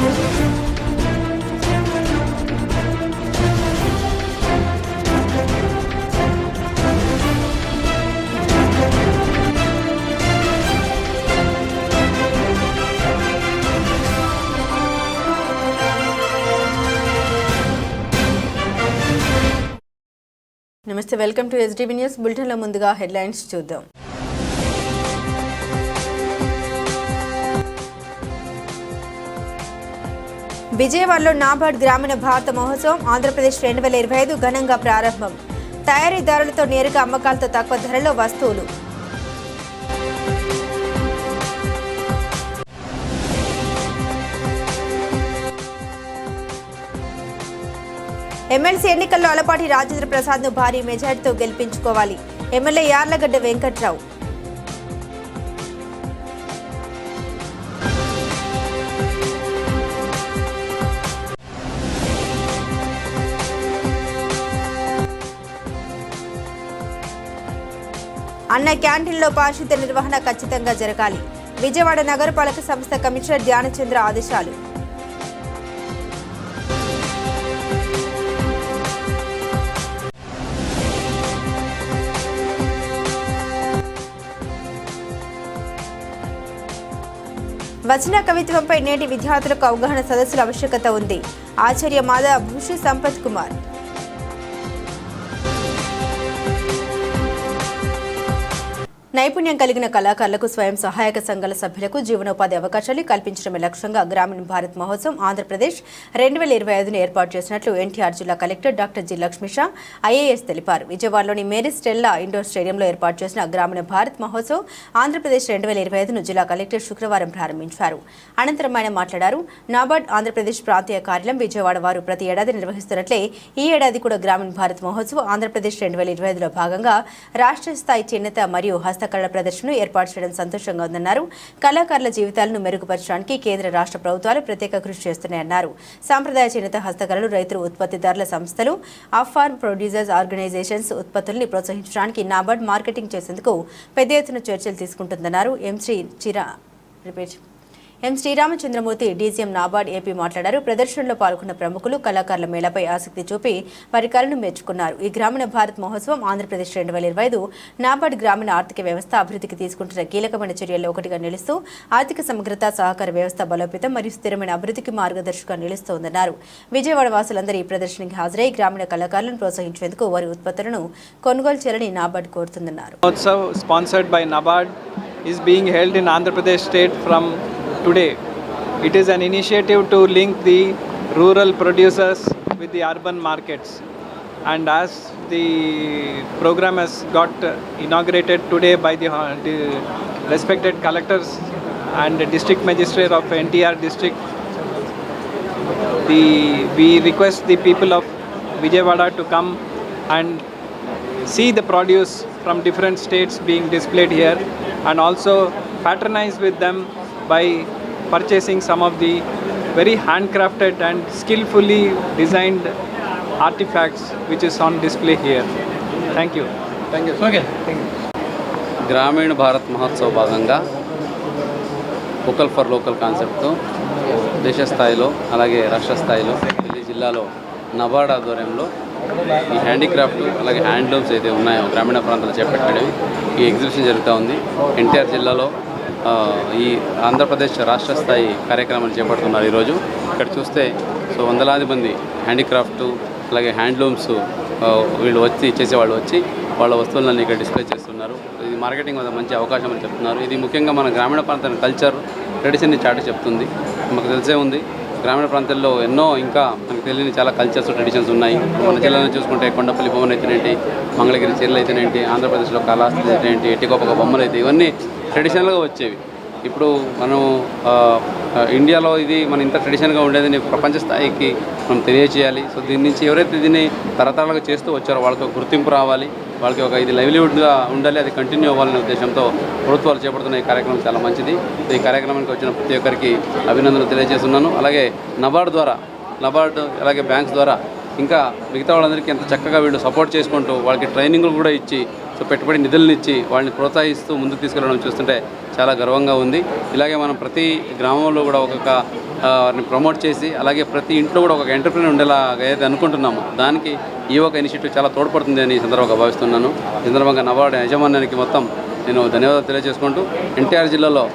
నమస్తే, welcome to STV news bulletin. లో ముందుగా హెడ్లైన్స్ చూద్దాం. విజయవాడలో నాబార్డ్ గ్రామీణ భారత మహోత్సవం ఆంధ్రప్రదేశ్ 2025 ఘనంగా ప్రారంభం. తయారీదారులతో నేరుగా అమ్మకాలతో తక్కువ ధరలో వస్తువులు. ఎమ్మెల్సీ ఎన్నికల్లో అలపాటి రాజేంద్ర ప్రసాద్ను భారీ మెజార్టీతో గెలిపించుకోవాలి. ఎమ్మెల్యే యార్లగడ్డ వెంకట్రావు. అన్న క్యాంటీన్లో పారిశుద్ధ్య నిర్వహణ ఖచ్చితంగా జరగాలి. విజయవాడ నగరపాలక సంస్థ కమిషనర్ ధ్యానచంద్ర ఆదేశాలు. వచన కవిత్వంపై నేటి విద్యార్థులకు అవగాహన సదస్సుల ఆవశ్యకత ఉంది. ఆచార్య మాధవ భూషి సంపత్ కుమార్. నైపుణ్యం కలిగిన కళాకారులకు స్వయం సహాయక సంఘాల సభ్యులకు జీవనోపాధి అవకాశాలు కల్పించడమే లక్ష్యంగా గ్రామీణ భారత్ మహోత్సవం ఆంధ్రప్రదేశ్ 2025ను ఏర్పాటు చేసినట్లు ఎన్టీఆర్ జిల్లా collector doctor G Lakshmisha IAS తెలిపారు. విజయవాడలోని మేరీ స్టెల్లా ఇండోర్ స్టేడియంలో ఏర్పాటు చేసిన గ్రామీణ భారత్ మహోత్సవం ఆంధ్రప్రదేశ్ 2025ను జిల్లా కలెక్టర్ శుక్రవారం ప్రారంభించారు. అనంతరం ఆయన మాట్లాడారు. నాబార్డ్ ఆంధ్రప్రదేశ్ ప్రాంతీయ కార్యాలయం విజయవాడ వారు ప్రతి ఏడాది నిర్వహిస్తున్నట్లే ఈ ఏడాది కూడా గ్రామీణ భారత్ మహోత్సవం ఆంధ్రప్రదేశ్ 2025లో భాగంగా రాష్ట్ర స్థాయి చేనేత మరియు హస్తకళల ప్రదర్శనను ఏర్పాటు చేయడం సంతోషంగా ఉందన్నారు. కళాకారుల జీవితాలను మెరుగుపరచడానికి కేంద్ర రాష్ట్ర ప్రభుత్వాలు ప్రత్యేక కృషి చేస్తున్నాయన్నారు. సాంప్రదాయ చేనేత హస్తకళలు, రైతులు, ఉత్పత్తిదారుల సంస్థలు, ఆఫ్ ఫార్మ్ ప్రొడ్యూసర్స్ ఆర్గనైజేషన్స్ ఉత్పత్తుల్ని ప్రోత్సహించడానికి నాబార్డ్ మార్కెటింగ్ చేసేందుకు పెద్ద ఎత్తున చర్చలు తీసుకుంటుందన్నారు. ఎం శ్రీరామచంద్రమూర్తి డీజీఎం నాబార్డ్ ఏపీ మాట్లాడారు. ప్రదర్శనలో పాల్గొన్న ప్రముఖులు కళాకారుల మేళపై ఆసక్తి చూపి వారి కళను మెచ్చుకున్నారు. ఈ గ్రామీణ భారత్ మహోత్సవం ఆంధ్రప్రదేశ్ 2025 నాబార్డ్ గ్రామీణ ఆర్థిక వ్యవస్థ అభివృద్ధికి తీసుకుంటున్న కీలకమైన చర్యల్లో ఒకటిగా నిలుస్తూ ఆర్థిక సమగ్రత, సహకార వ్యవస్థ బలోపేతం మరియు స్థిరమైన అభివృద్ధికి మార్గదర్శకంగా నిలుస్తోందన్నారు. విజయవాడ వాసులందరూ ఈ ప్రదర్శనకి హాజరై గ్రామీణ కళాకారులను ప్రోత్సహించేందుకు వారి ఉత్పత్తులను కొనుగోలు చేయాలని NABARD కోరుతుందన్నారు. Today, it is an initiative to link the rural producers with the urban markets, and as the program has got inaugurated today by the respected collectors and district magistrate of NTR district, we request the people of Vijayawada to come and see the produce from different states being displayed here, and also patronize with them by purchasing some of the very handcrafted and skillfully designed artifacts which is on display here. Thank you. Okay. Thank you. గ్రామీణ భారత్ మహోత్సవ భాగంగా vocal for local కాన్సెప్ట్తో దేశ స్థాయిలో అలాగే రాష్ట్ర స్థాయిలో ఢిల్లీ జిల్లాలో నబార్డ్ ఆధ్వర్యంలో ఈ హ్యాండీక్రాఫ్ట్ అలాగే హ్యాండ్లూమ్స్ అయితే ఉన్నాయో గ్రామీణ ప్రాంతాలు చేపట్టడం ఈ ఎగ్జిబిషన్ జరుగుతూ ఉంది. ఎన్టీఆర్ జిల్లాలో ఈ ఆంధ్రప్రదేశ్ రాష్ట్ర స్థాయి కార్యక్రమాలు చేపడుతున్నారు. ఈరోజు ఇక్కడ చూస్తే వందలాది మంది హ్యాండీక్రాఫ్ట్ అలాగే హ్యాండ్లూమ్స్ వీళ్ళు వచ్చి చేసేవాళ్ళు వచ్చి వాళ్ళ వస్తువులను ఇక్కడ డిస్ప్లే చేస్తున్నారు. ఇది మార్కెటింగ్ వల్ల మంచి అవకాశం అని చెప్తున్నారు. ఇది ముఖ్యంగా మన గ్రామీణ ప్రాంతాల కల్చర్ ట్రెడిషన్ని చాటి చెప్తుంది. మాకు తెలిసే ఉంది గ్రామీణ ప్రాంతాల్లో ఎన్నో ఇంకా మనకు తెలియని చాలా కల్చర్స్ ట్రెడిషన్స్ ఉన్నాయి. మన జిల్లాలో చూసుకుంటే కొండపల్లి బొమ్మలు అయితేనేంటి, మంగళగిరి చీరలు అయితేనేంటి, ఆంధ్రప్రదేశ్లో కాళహస్తి అయితేనేంటి, ఎట్టిగొప్ప బొమ్మలు అయితే ఇవన్నీ ట్రెడిషనల్గా వచ్చేవి. ఇప్పుడు మనం ఇండియాలో ఇది మన ఇంత ట్రెడిషన్గా ఉండేదని ప్రపంచ స్థాయికి మనం తెలియజేయాలి. సో దీని నుంచి ఎవరైతే దీన్ని తరతరాలుగా చేస్తూ వచ్చారో వాళ్ళకి గుర్తింపు రావాలి, వాళ్ళకి ఒక ఇది లైవ్లీవుడ్గా ఉండాలి, అది కంటిన్యూ అవ్వాలనే ఉద్దేశంతో ప్రభుత్వాలు చేపడుతున్న ఈ కార్యక్రమం చాలా మంచిది. ఈ కార్యక్రమానికి వచ్చిన ప్రతి ఒక్కరికి అభినందనలు తెలియజేస్తున్నాను. అలాగే నబార్డ్ అలాగే బ్యాంక్స్ ద్వారా ఇంకా మిగతా వాళ్ళందరికీ ఎంత చక్కగా వీళ్ళు సపోర్ట్ చేసుకుంటూ వాళ్ళకి ట్రైనింగ్లు కూడా ఇచ్చి పెట్టుబడి నిధులను ఇచ్చి వాళ్ళని ప్రోత్సహిస్తూ ముందుకు తీసుకెళ్ళడం చూస్తుంటే చాలా గర్వంగా ఉంది. ఇలాగే మనం ప్రతి గ్రామంలో కూడా ఒక్కొక్క వారిని ప్రమోట్ చేసి అలాగే ప్రతి ఇంట్లో కూడా ఒక ఎంటర్ప్రీనర్ ఉండేలా ఏదైతే అనుకుంటున్నామో దానికి ఈ ఒక ఇనిషియేటివ్ చాలా తోడ్పడుతుంది అని ఈ సందర్భంగా భావిస్తున్నాను. ఈ సందర్భంగా నబార్డు యాజమాన్యానికి మొత్తం నేను ధన్యవాదాలు తెలియజేసుకుంటూ ఎన్టీఆర్ జిల్లాలో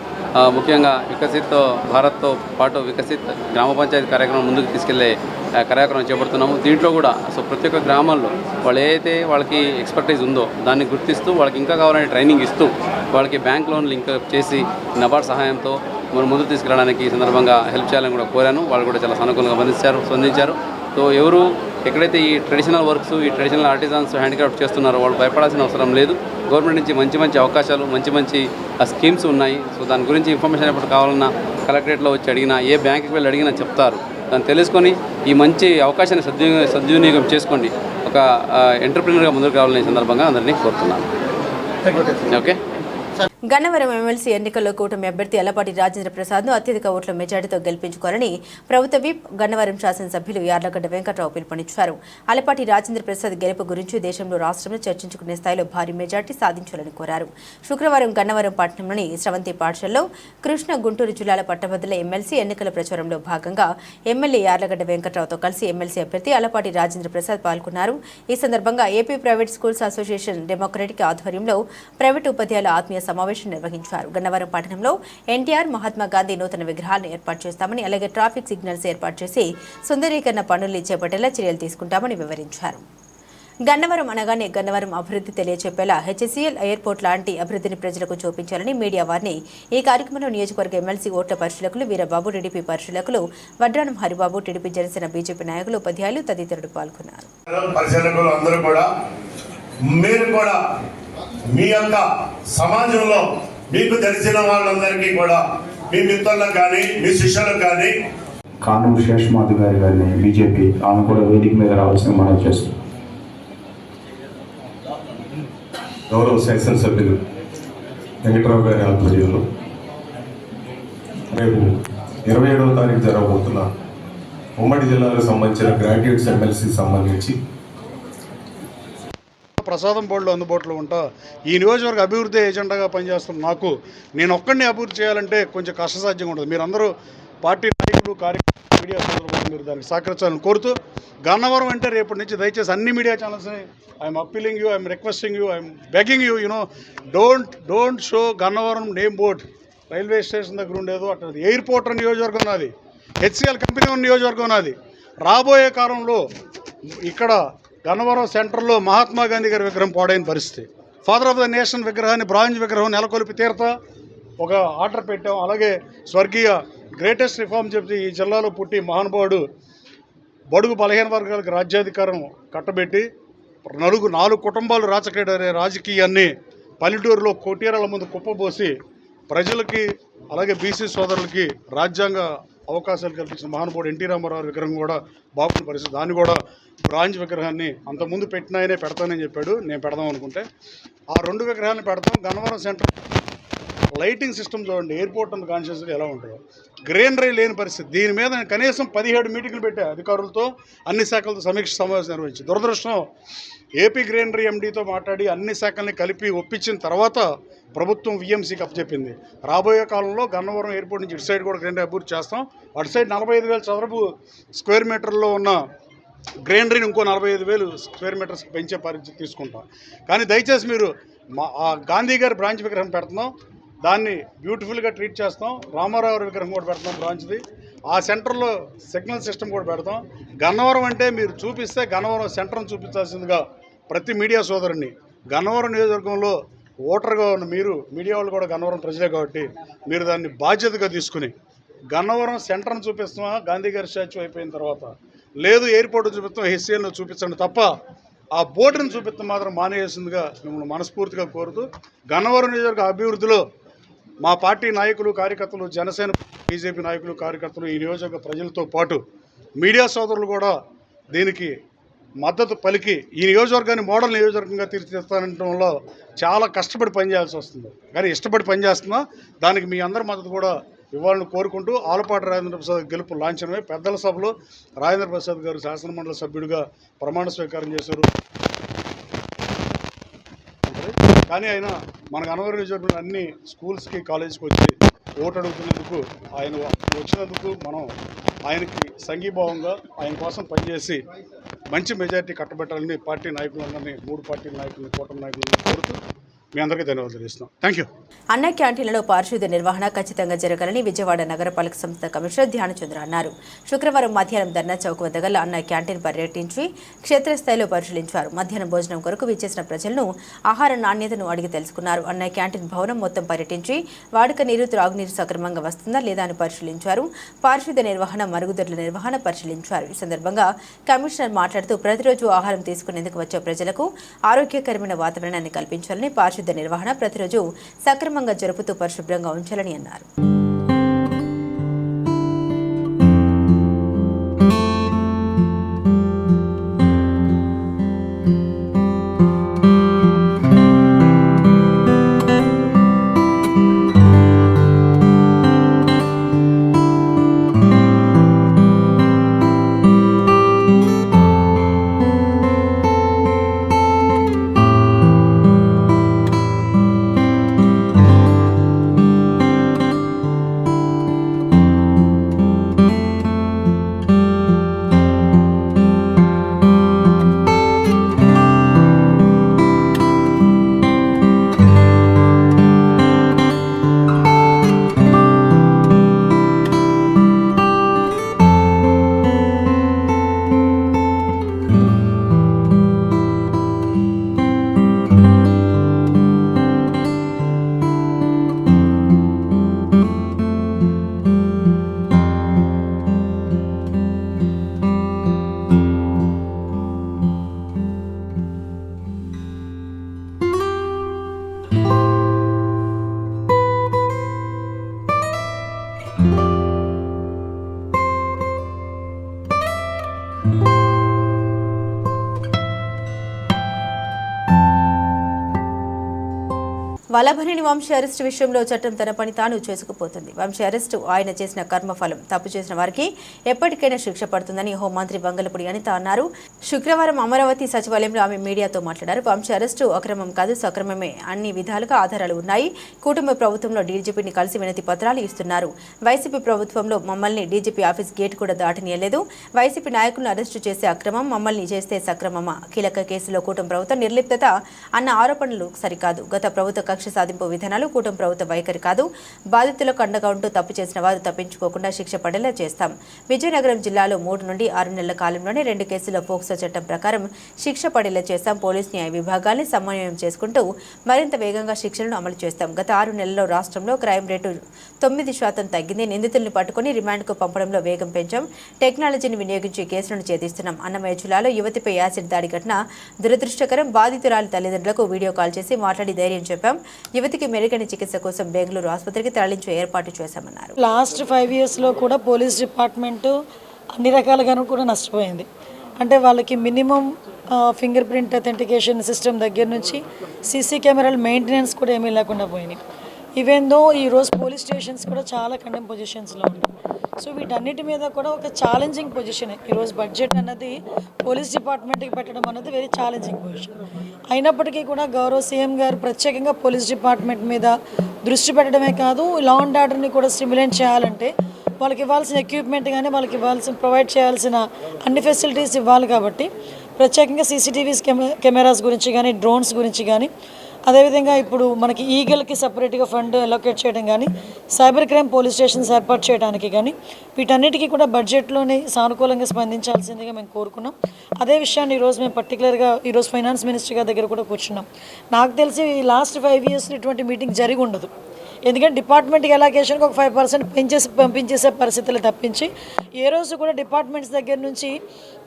ముఖ్యంగా వికసిత్ భారత్తో పాటు వికసిత్ గ్రామ పంచాయతీ కార్యక్రమం ముందుకు తీసుకెళ్లే కార్యక్రమం చేపడుతున్నాము. దీంట్లో కూడా ప్రతి ఒక్క గ్రామాల్లో వాళ్ళు ఏదైతే వాళ్ళకి ఎక్స్పర్టైజ్ ఉందో దాన్ని గుర్తిస్తూ వాళ్ళకి ఇంకా కావాలని ట్రైనింగ్ ఇస్తూ వాళ్ళకి బ్యాంక్ లోన్ లింక్ చేసి నబార్డు సహాయంతో మనం ముందుకు తీసుకెళ్ళడానికి ఈ సందర్భంగా హెల్ప్ చేయాలని కూడా కోరాను. వాళ్ళు కూడా చాలా సానుకూలంగా స్పందించారు. సో ఎవరు ఎక్కడైతే ఈ ట్రెడిషనల్ వర్క్స్ ఈ ట్రెడిషనల్ ఆర్టిజన్స్ హ్యాండిక్రాఫ్ట్ చేస్తున్నారో వాళ్ళు భయపడాల్సిన అవసరం లేదు. గవర్నమెంట్ నుంచి మంచి మంచి అవకాశాలు మంచి స్కీమ్స్ ఉన్నాయి. సో దాని గురించి ఇన్ఫర్మేషన్ ఎప్పుడు కావాలన్నా కలెక్టరేట్లో వచ్చి అడిగినా ఏ బ్యాంకుకి వెళ్ళి అడిగినా చెప్తారు. దాన్ని తెలుసుకొని ఈ మంచి అవకాశాన్ని సద్వినియోగం చేసుకోండి. ఒక ఎంటర్ప్రినర్గా ముందుకు రావాలని సందర్భంగా అందరినీ కోరుతున్నాను. ఓకే. గన్నవరం ఎమ్మెల్సీ ఎన్నికల్లో కూటమి అభ్యర్థి అలపాటి రాజేంద్ర ప్రసాద్ను అత్యధిక ఓట్ల మెజార్టీతో గెలిపించుకోవాలని ప్రభుత్వ విప్ గన్నవరం శాసనసభ్యులు యార్లగడ్డ వెంకట్రావు పిలుపునిచ్చారు. అలపాటి రాజేంద్ర ప్రసాద్ గెలుపు గురించి దేశంలో రాష్ట్రంలో చర్చించుకునే స్థాయిలో భారీ మెజార్టీ సాధించాలని కోరారు. శుక్రవారం గన్నవరం పట్టణంలోని స్రవంతి పాఠశాలలో కృష్ణ గుంటూరు జిల్లాల పట్టభద్రుల ఎమ్మెల్సీ ఎన్నికల ప్రచారంలో భాగంగా ఎమ్మెల్యే యార్లగడ్డ వెంకట్రావుతో కలిసి ఎమ్మెల్సీ అభ్యర్థి అలపాటి రాజేంద్ర ప్రసాద్ పాల్గొన్నారు. ఈ సందర్భంగా AP private schools association democratic ఆధ్వర్యంలో ప్రైవేటు ఉపాధ్యాయుల ఆత్మీయ సమావేశం నిర్వహించారు. గన్నవరం పట్టణంలో ఎన్టీఆర్ మహాత్మా గాంధీ నూతన విగ్రహాలను ఏర్పాటు చేస్తామని అలాగే ట్రాఫిక్ సిగ్నల్స్ ఏర్పాటు చేసి సుందరీకరణ పనులు చేపట్టేలా చర్యలు తీసుకుంటామని వివరించారు. గన్నవరం అనగానే గన్నవరం అభివృద్ధి తెలియచెప్పేలా హెచ్సిఎల్ ఎయిర్పోర్ట్ లాంటి అభివృద్ధిని ప్రజలకు చూపించాలని మీడియా వారిని ఈ కార్యక్రమంలో నియోజకవర్గ ఎమ్మెల్సీ ఓట్ల పరిశీలకులు వీరబాబు, టీడీపీ పరిశీలకులు వడ్రానం హరిబాబు, టీడీపీ జనసేన బీజేపీ నాయకులు ఉపాధ్యాయులు తదితరులు పాల్గొన్నారు. మీ యొక్క సమాజంలో మీకు తెలిసిన వాళ్ళందరికీ కూడా మీ మిత్రులకు కానీ మీ శిష్యులకు కానీ కానూరు శేషమాధు గారిని బీజేపీ ఆమె కూడా వేదిక మీద రావాల్సిన మనం చేస్తాం. గౌరవ శాసనసభ్యులు వెంకట్రావు గారి ఆధ్వర్యంలో రేపు 27వ తారీఖు జరగబోతున్న ఉమ్మడి జిల్లాలకు సంబంధించిన గ్రాడ్యుయేట్స్ ఎమ్మెల్సీ సంబంధించి ప్రసాదం బోర్డులో అందుబాటులో ఉంటా ఈ నియోజకవర్గ అభివృద్ధి ఏజెండాగా పనిచేస్తున్న నాకు నేను ఒక్కడిని అభివృద్ధి చేయాలంటే కొంచెం కష్టసాధ్యంగా ఉంటుంది. మీరందరూ పార్టీ నాయకులు కార్యకర్తలు మీడియా సోదరులు మీరు దానికి సహకరించాలని కోరుతూ గన్నవరం అంటే రేపటి నుంచి దయచేసి అన్ని మీడియా ఛానల్స్ని I'm appealing you, I'm requesting you, I'm begging you, you know don't show Gannavaram name board railway station దగ్గర ఉండేదో అట్లా ఎయిర్పోర్ట్ నియోజకవర్గం ఉన్నది, హెచ్సిఎల్ కంపెనీ ఉన్న నియోజకవర్గం ఉన్నది. రాబోయే కాలంలో ఇక్కడ గన్నవరం సెంటర్లో మహాత్మా గాంధీ గారి విగ్రహం పాడైన పరిస్థితి. ఫాదర్ ఆఫ్ ద నేషన్ విగ్రహాన్ని బ్రాంజ్ విగ్రహం నెలకొల్పి తీరుతా ఒక ఆర్డర్ పెట్టాం. అలాగే స్వర్గీయ గ్రేటెస్ట్ రిఫార్మ్ చెప్పి ఈ జిల్లాలో పుట్టి మహానుభావుడు బడుగు బలహీన వర్గాలకు రాజ్యాధికారం కట్టబెట్టి 4 కుటుంబాలు రాజకీయాన్ని పల్లెటూరులో కొటీరాల ముందు కుప్పబోసి ప్రజలకి అలాగే బీసీ సోదరులకి రాజ్యాంగ అవకాశాలు కల్పించిన మహానుభావుడు ఎన్టీ రామారావు విగ్రహం కూడా బాగున్న పరిస్థితి. దాన్ని కూడా బ్రాంజ్ విగ్రహాన్ని అంతకుముందు పెట్టినాయనే పెడతానని చెప్పాడు. నేను పెడదాం అనుకుంటే ఆ 2 విగ్రహాలను పెడతాం. గన్నవరం సెంటర్ లైటింగ్ సిస్టమ్ చూడండి, ఎయిర్పోర్ట్ అంత కాన్షియస్గా ఎలా ఉంటుందో. గ్రీనరీ లేని పరిస్థితి. దీని మీద కనీసం 17 మీటింగ్లు పెట్టా అధికారులతో, అన్ని శాఖలతో సమీక్ష సమావేశం నిర్వహించి దురదృష్టం ఏపీ గ్రీనరీ ఎండీతో మాట్లాడి అన్ని శాఖల్ని కలిపి ఒప్పించిన తర్వాత ప్రభుత్వం విఎంసీకి అప్పచెప్పింది. రాబోయే కాలంలో గన్నవరం ఎయిర్పోర్ట్ నుంచి ఇటు సైడ్ కూడా గ్రీనరీ అభివృద్ధి చేస్తాం. అటు సైడ్ 45,000 చదరపు స్క్వేర్ మీటర్లో ఉన్న గ్రీనరీని ఇంకో 45,000 స్క్వేర్ మీటర్స్ పెంచే పరిస్థితి తీసుకుంటాం. కానీ దయచేసి మీరు గాంధీ గారి బ్రాంచ్ విగ్రహం పెడుతున్నాం, దాన్ని బ్యూటిఫుల్గా ట్రీట్ చేస్తాం. రామారావు విగ్రహం కూడా పెడతాం బ్రాంచ్ది. ఆ సెంటర్లో సిగ్నల్ సిస్టమ్ కూడా పెడతాం. గన్నవరం అంటే మీరు చూపిస్తే గన్నవరం సెంటర్ని చూపించాల్సిందిగా ప్రతి మీడియా సోదరుని, గన్నవరం నియోజకవర్గంలో ఓటర్గా ఉన్న మీరు, మీడియా వాళ్ళు కూడా గన్నవరం ప్రజలే కాబట్టి మీరు దాన్ని బాధ్యతగా తీసుకుని గన్నవరం సెంటర్ని చూపిస్తామా గాంధీ గారి స్టాచ్యూ అయిపోయిన తర్వాత, లేదు ఎయిర్పోర్ట్ చూపిస్తాం హెచ్సిఎల్లో చూపించండి తప్ప ఆ బోర్డుని చూపిస్తాం మాత్రం మానేసిందిగా మిమ్మల్ని మనస్ఫూర్తిగా కోరుతూ గన్నవరం నియోజకవర్గ అభివృద్ధిలో మా పార్టీ నాయకులు కార్యకర్తలు, జనసేన బీజేపీ నాయకులు కార్యకర్తలు, ఈ నియోజకవర్గ ప్రజలతో పాటు మీడియా సోదరులు కూడా దీనికి మద్దతు పలికి ఈ నియోజకవర్గాన్ని మోడల్ నియోజకవర్గంగా తీర్చిదిద్దానంటంలో చాలా కష్టపడి పనిచేయాల్సి వస్తుంది. కానీ ఇష్టపడి పనిచేస్తున్నా దానికి మీ అందరి మద్దతు కూడా ఇవ్వాలని కోరుకుంటూ ఆలపాటి రాజేంద్ర ప్రసాద్ గెలుపు లాంఛనమే. పెద్దల సభలో రాజేంద్ర ప్రసాద్ గారు శాసనమండలి సభ్యుడిగా ప్రమాణ స్వీకారం చేశారు. కానీ ఆయన మనకు అనవరం నియోజకవర్గంలో అన్ని స్కూల్స్కి కాలేజీకి వచ్చి ఓటు అడుగుతున్నందుకు ఆయన వచ్చినందుకు మనం ఆయనకి సంఘీభావంగా ఆయన కోసం పనిచేసి మంచి మెజారిటీ కట్టబెట్టాలని పార్టీ నాయకులందరినీ 3 పార్టీల నాయకులను కూటమి నాయకులను కోరుతూ మీ అందరికీ ధన్యవాదాలు తెలుస్తున్నాం. Thank you. అన్న క్యాంటీన్లలో పారిశుద్ధ్య నిర్వహణ ఖచ్చితంగా జరగాలని విజయవాడ నగరపాలక సంస్థ కమిషనర్ ధ్యానచంద్ర అన్నారు. శుక్రవారం మధ్యాహ్నం ధర్నా చౌక్ వద్ద గల అన్న క్యాంటీన్ పర్యటించి క్షేత్రస్థాయిలో పరిశీలించారు. మధ్యాహ్నం భోజనం కొరకు విచ్చేసిన ప్రజలను ఆహార నాణ్యతను అడిగి తెలుసుకున్నారు. అన్న క్యాంటీన్ భవనం మొత్తం పర్యటించి వాడుక నీరు, త్రాగునీరు సక్రమంగా వస్తుందా లేదా అని పరిశీలించారు. పారిశుద్ధ్య నిర్వహణ, మరుగుదొడ్ల నిర్వహణ పరిశీలించారు. ఈ సందర్భంగా కమిషనర్ మాట్లాడుతూ ప్రతిరోజు ఆహారం తీసుకునేందుకు వచ్చే ప్రజలకు ఆరోగ్యకరమైన వాతావరణాన్ని కల్పించాలని, పారిశుద్ధ్య నిర్వహణ ప్రతిరోజు సక్రమంగా జరుపుతూ పరిశుభ్రంగా ఉంచాలని అన్నారు. వల్లభనేని వంశీ అరెస్టు విషయంలో చట్టం తన పని తాను చేసుకుపోతుంది. వంశీ అరెస్టు ఆయన చేసిన కర్మఫలం. తప్పు చేసిన వారికి ఎప్పటికైనా శిక్ష పడుతుందని హోంమంత్రి బంగళపూడి అనిత అన్నారు. శుక్రవారం అమరావతి సచివాలయంలో ఆమె మీడియాతో మాట్లాడారు. వంశీ అరెస్టు అక్రమం కాదు, సక్రమమే. అన్ని విధాలుగా ఆధారాలు ఉన్నాయి. కుటుంబ ప్రభుత్వంలో డీజీపీని కలిసి వినతి పత్రాలు ఇస్తున్నారు. వైసీపీ ప్రభుత్వంలో మమ్మల్ని డీజీపీ ఆఫీస్ గేట్ కూడా దాటనీయలేదు. వైసీపీ నాయకులను అరెస్టు చేసే అక్రమం, మమ్మల్ని చేస్తే సక్రమమా? కీలక కేసులో కూటమి ప్రభుత్వం నిర్లిప్తత అన్న ఆరోపణలు సరికాదు. గత ప్రభుత్వ కక్ష సాధింపు విధానాలు కూటమి ప్రభుత్వ వైఖరి కాదు. బాధితులకు అండగా ఉంటూ తప్పు చేసిన వారు తప్పించుకోకుండా శిక్ష పడేలా చేస్తాం. విజయనగరం జిల్లాలో 3 నుండి 6 నెలల కాలంలోనే 2 కేసుల్లో పోక్సో చట్టం ప్రకారం శిక్ష పడేలా చేస్తాం. పోలీస్ న్యాయ విభాగాల్ని సమన్వయం చేసుకుంటూ మరింత వేగంగా శిక్షలను అమలు చేస్తాం. గత 6 నెలల్లో రాష్ట్రంలో క్రైమ్ రేటు 9% తగ్గింది. నిందితులను పట్టుకుని రిమాండ్కు పంపడంలో వేగం పెంచాం. టెక్నాలజీని వినియోగించి కేసులను ఛేదిస్తున్నాం. అన్నమయ్య జిల్లాలో యువతిపై యాసిడ్ దాడి ఘటన దురదృష్టకరం. బాధితురాలి తల్లిదండ్రులకు వీడియో కాల్ చేసి మాట్లాడి ధైర్యం చెప్పాం. యువతికి మెరుగైన చికిత్స కోసం బెంగళూరు ఆసుపత్రికి తరలించే ఏర్పాటు చేశామన్నారు. లాస్ట్ 5 ఇయర్స్లో కూడా పోలీస్ డిపార్ట్మెంట్ అన్ని రకాలుగాను కూడా నష్టపోయింది. అంటే వాళ్ళకి minimum finger print authentication system దగ్గర నుంచి సీసీ కెమెరాల మెయింటెనెన్స్ కూడా ఏమీ లేకుండా పోయినాయి. ఈవెన్ దో ఈరోజు పోలీస్ స్టేషన్స్ కూడా చాలా కండెమ్ పొజిషన్స్లో ఉన్నాయి. సో వీటన్నిటి మీద కూడా ఒక ఛాలెంజింగ్ పొజిషన్. ఈరోజు బడ్జెట్ అన్నది పోలీస్ డిపార్ట్మెంట్కి పెట్టడం అన్నది వెరీ ఛాలెంజింగ్ పొజిషన్. అయినప్పటికీ కూడా గౌరవ సీఎం గారు ప్రత్యేకంగా పోలీస్ డిపార్ట్మెంట్ మీద దృష్టి పెట్టడమే కాదు, లా అండ్ ఆర్డర్ని కూడా స్టిమ్యులేట్ చేయాలంటే వాళ్ళకి ఇవ్వాల్సిన ఎక్విప్మెంట్ కానీ వాళ్ళకి ప్రొవైడ్ చేయాల్సిన అన్ని ఫెసిలిటీస్ ఇవ్వాలి. కాబట్టి ప్రత్యేకంగా సీసీటీవీస్ కెమెరాస్ గురించి కానీ, డ్రోన్స్ గురించి కానీ, అదేవిధంగా ఇప్పుడు మనకి ఈగల్కి సపరేట్గా ఫండ్ అలొకేట్ చేయడం కానీ, సైబర్ క్రైమ్ పోలీస్ స్టేషన్స్ ఏర్పాటు చేయడానికి కానీ, వీటన్నిటికీ కూడా బడ్జెట్లోనే సానుకూలంగా స్పందించాల్సిందిగా మేము కోరుకున్నాం. అదే విషయాన్ని ఈరోజు మేము పర్టికులర్గా ఈరోజు ఫైనాన్స్ మినిస్టర్ గారి దగ్గర కూడా కూర్చున్నాం. నాకు తెలిసి లాస్ట్ 5 ఇయర్స్ ఇటువంటి మీటింగ్ జరిగి ఉండదు. ఎందుకంటే డిపార్ట్మెంట్కి ఎలాకేషన్కి ఒక 5% పెంచేసి పంపించేసే పరిస్థితులు తప్పించి ఏ రోజు కూడా డిపార్ట్మెంట్స్ దగ్గర నుంచి